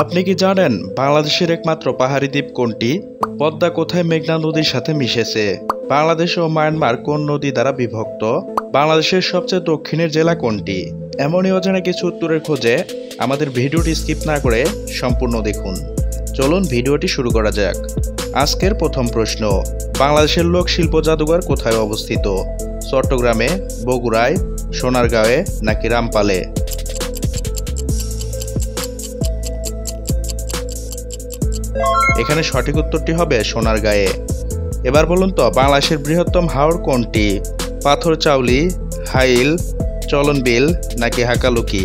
আপনি কি জানেন বাংলাদেশের একমাত্র পাহাড়ি দ্বীপ কোনটি? পদ্মা কোথায় মেঘনা নদীর সাথে মিশেছে? বাংলাদেশ ও মায়ানমার কোন নদী দ্বারা বিভক্ত? বাংলাদেশের সবচেয়ে দক্ষিণের জেলা কোনটি? এমনই অজানা কিছু উত্তরের খোঁজে আমাদের ভিডিওটি স্কিপ না করে সম্পূর্ণ দেখুন। চলুন ভিডিওটি শুরু করা যাক। আজকের প্রথম প্রশ্ন, বাংলাদেশের লোক শিল্প জাদুঘর কোথায় অবস্থিত? চট্টগ্রামে, বগুড়ায়, সোনারগাঁয়ে নাকি রামপালে? এখানে সঠিক উত্তরটি হবে সোনারগাঁয়ে। এবার বলুন তো, বাংলাদেশের বৃহত্তম হাওর কোনটি? পাথরচাউলি, হাইল, চলনবিল নাকি হাকালুকি?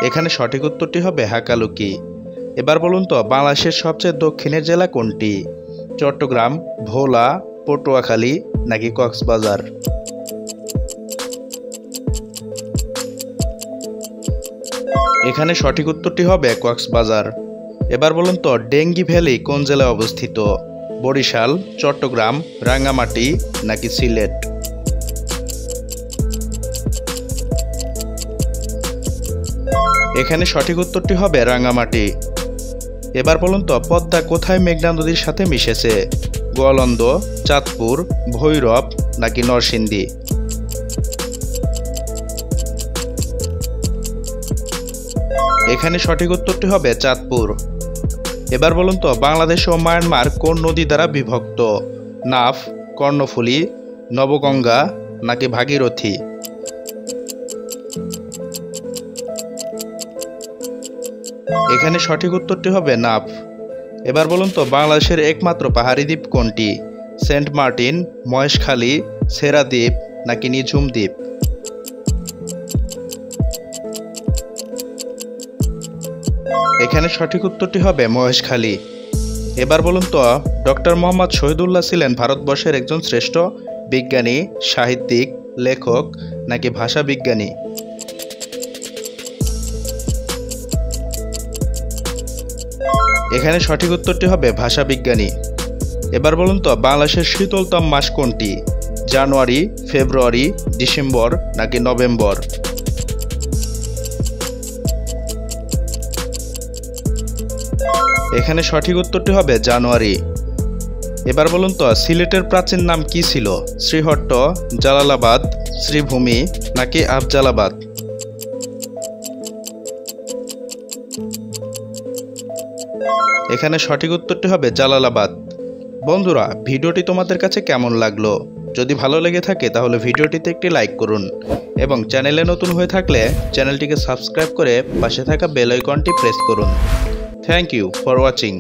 এখানে সঠিক উত্তরটি হবে হাকালুকি। এবার বলুন তো, বাংলাদেশের সবচেয়ে দক্ষিণের জেলা কোনটি? চট্টগ্রাম, ভোলা, পটুয়াখালী নাকি কক্সবাজার? এখানে সঠিক উত্তরটি হবে কক্সবাজার। এবার বলুন তো, ডেঙ্গি ভ্যালি কোন জেলায় অবস্থিত? বরিশাল, চট্টগ্রাম, রাঙ্গামাটি নাকি সিলেট? এখানে সঠিক উত্তরটি হবে রাঙ্গামাটি। এবার বলুন তো, পদ্মা কোথায় মেঘনা নদীর সাথে মিশেছে? গোয়ালন্দ, চাঁদপুর, ভৈরব নাকি নরসিংদী? এখানে সঠিক উত্তরটি হবে চাঁদপুর। এবার বলুন তো, বাংলাদেশ ও মায়ানমার কোন নদী দ্বারা বিভক্ত? নাফ, কর্ণফুলী, নবগঙ্গা নাকি ভাগীরথী? এখানে সঠিক উত্তরটি হবে নাফ। এবার বলুন তো, বাংলাদেশের একমাত্র পাহাড়ি দ্বীপ কোনটি? সেন্ট মার্টিন, মহেশখালী, সেরা দ্বীপ নাকি নিঝুম দ্বীপ? এখানে সঠিক উত্তরটি হবে মহেশখালী। এবার বলুন তো, ডক্টর মোহাম্মদ শহীদুল্লাহ ছিলেন ভারতবর্ষের একজন শ্রেষ্ঠ বিজ্ঞানী, সাহিত্যিক, লেখক নাকি ভাষা বিজ্ঞানী? এখানে সঠিক উত্তরটি হবে ভাষা বিজ্ঞানী। এবার বলুন তো, বাংলাদেশের শীতলতম মাস কোনটি? জানুয়ারি, ফেব্রুয়ারি, ডিসেম্বর নাকি নভেম্বর? এখানে সঠিক উত্তরটি হবে জানুয়ারি। এবার বলুন তো, সিলেটের প্রাচীন নাম কি ছিল? শ্রীহট্ট, জালালাবাদ, শ্রীভূমি নাকি আফজালাবাদ? এখানে সঠিক উত্তরটি হবে জালালাবাদ। বন্ধুরা, ভিডিওটি তোমাদের কাছে কেমন লাগলো? যদি ভালো লেগে থাকে তাহলে ভিডিওটিতে একটি লাইক করুন এবং চ্যানেলে নতুন হয়ে থাকলে চ্যানেলটিকে সাবস্ক্রাইব করে পাশে থাকা বেল আইকনটি প্রেস করুন। Thank you for watching.